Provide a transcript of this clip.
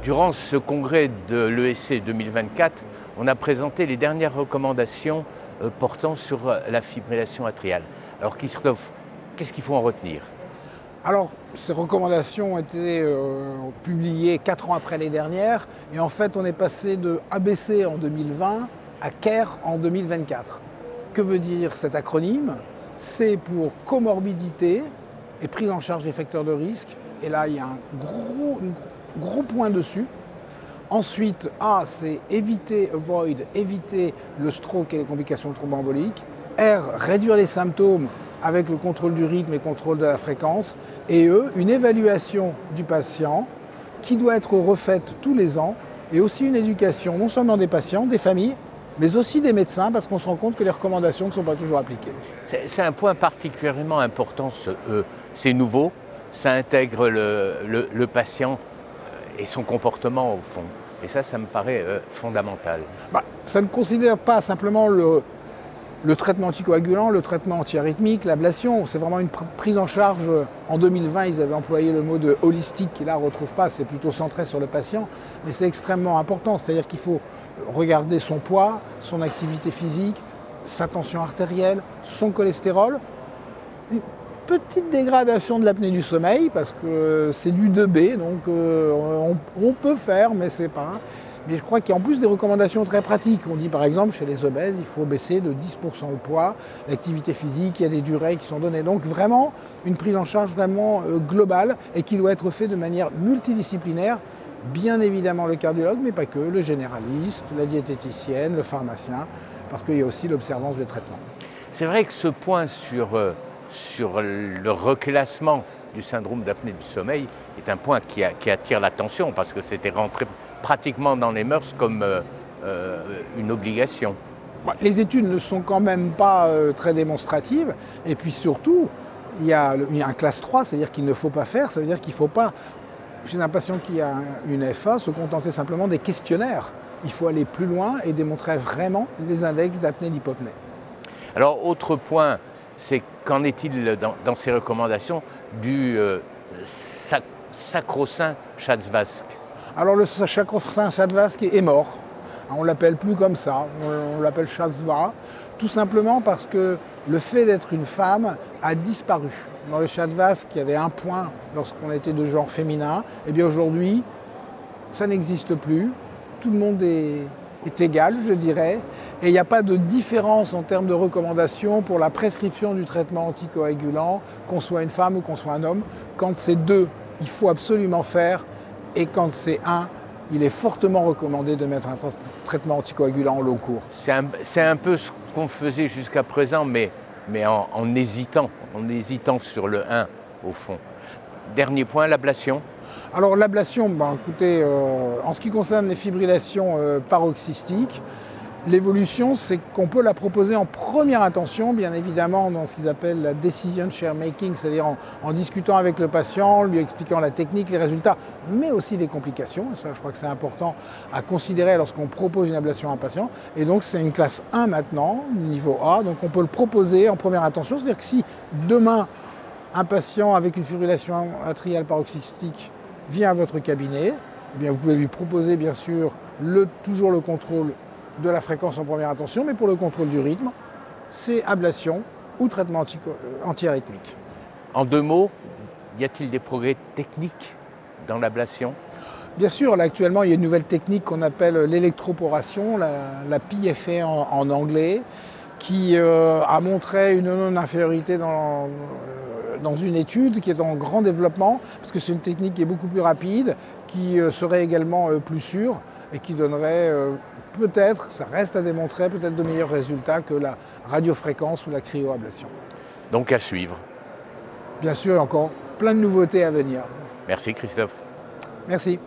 Durant ce congrès de l'ESC 2024, on a présenté les dernières recommandations portant sur la fibrillation atriale. Alors Christophe, qu'est-ce qu'il faut en retenir? Alors, ces recommandations ont été publiées 4 ans après les dernières, et en fait on est passé de ABC en 2020 à CARE en 2024. Que veut dire cet acronyme? C'est pour comorbidité et prise en charge des facteurs de risque, et là il y a un gros point dessus. Ensuite, A, c'est éviter le stroke et les complications thromboemboliques. R, réduire les symptômes avec le contrôle du rythme et contrôle de la fréquence. Et E, une évaluation du patient qui doit être refaite tous les ans, et aussi une éducation non seulement des patients, des familles, mais aussi des médecins, parce qu'on se rend compte que les recommandations ne sont pas toujours appliquées. C'est un point particulièrement important, ce E. C'est nouveau, ça intègre le patient et son comportement au fond. Et ça me paraît fondamental. Ça ne considère pas simplement le traitement anticoagulant, le traitement antiarythmique, l'ablation. C'est vraiment une prise en charge. En 2020, ils avaient employé le mot de holistique, qui là ne retrouve pas, c'est plutôt centré sur le patient. Mais c'est extrêmement important, c'est-à-dire qu'il faut regarder son poids, son activité physique, sa tension artérielle, son cholestérol. Une petite dégradation de l'apnée du sommeil, parce que c'est du 2B, donc on peut faire, mais c'est pas... Mais je crois qu'il y a en plus des recommandations très pratiques. On dit par exemple chez les obèses, il faut baisser de 10% le poids, l'activité physique, il y a des durées qui sont données. Donc vraiment une prise en charge vraiment globale et qui doit être faite de manière multidisciplinaire. Bien évidemment le cardiologue, mais pas que, le généraliste, la diététicienne, le pharmacien, parce qu'il y a aussi l'observance du traitement. C'est vrai que ce point sur le reclassement du syndrome d'apnée du sommeil est un point qui attire l'attention, parce que c'était rentré pratiquement dans les mœurs comme une obligation. Les études ne sont quand même pas très démonstratives, et puis surtout, il y a un classe 3, c'est-à-dire qu'il ne faut pas faire, ça veut dire qu'il ne faut pas, chez un patient qui a une FA, se contenter simplement des questionnaires. Il faut aller plus loin et démontrer vraiment les index d'apnée d'hypopnée. Alors, autre point, c'est qu'en est-il dans ces recommandations du sacro-saint Schatzvask? Alors le sacro-saint Schatzvask est mort. On ne l'appelle plus comme ça, on l'appelle Schatzva, tout simplement parce que le fait d'être une femme a disparu. Dans le Schatzvask, il y avait un point lorsqu'on était de genre féminin, et bien aujourd'hui, ça n'existe plus. Tout le monde est égal, je dirais, et il n'y a pas de différence en termes de recommandations pour la prescription du traitement anticoagulant, qu'on soit une femme ou qu'on soit un homme. Quand c'est 2, il faut absolument faire, et quand c'est 1, il est fortement recommandé de mettre un traitement anticoagulant au long cours. C'est un peu ce qu'on faisait jusqu'à présent, mais en hésitant sur le 1 au fond. Dernier point, l'ablation. Alors l'ablation, écoutez, en ce qui concerne les fibrillations paroxystiques, l'évolution, c'est qu'on peut la proposer en première intention, bien évidemment, dans ce qu'ils appellent la decision share making, c'est-à-dire en discutant avec le patient, lui expliquant la technique, les résultats, mais aussi les complications. Ça, je crois que c'est important à considérer lorsqu'on propose une ablation à un patient. Et donc, c'est une classe 1 maintenant, niveau A, donc on peut le proposer en première intention. C'est-à-dire que si demain, un patient avec une fibrillation atriale paroxystique vient à votre cabinet, eh bien, vous pouvez lui proposer, bien sûr, toujours le contrôle de la fréquence en première intention, mais pour le contrôle du rythme, c'est ablation ou traitement antiarythmique. En 2 mots, y a-t-il des progrès techniques dans l'ablation? Bien sûr, là actuellement, il y a une nouvelle technique qu'on appelle l'électroporation, la PFA en anglais, qui a montré une non-infériorité dans une étude qui est en grand développement, parce que c'est une technique qui est beaucoup plus rapide, qui serait également plus sûre et qui donnerait peut-être, ça reste à démontrer, peut-être de meilleurs résultats que la radiofréquence ou la cryoablation. Donc à suivre. Bien sûr, il y a encore plein de nouveautés à venir. Merci Christophe. Merci.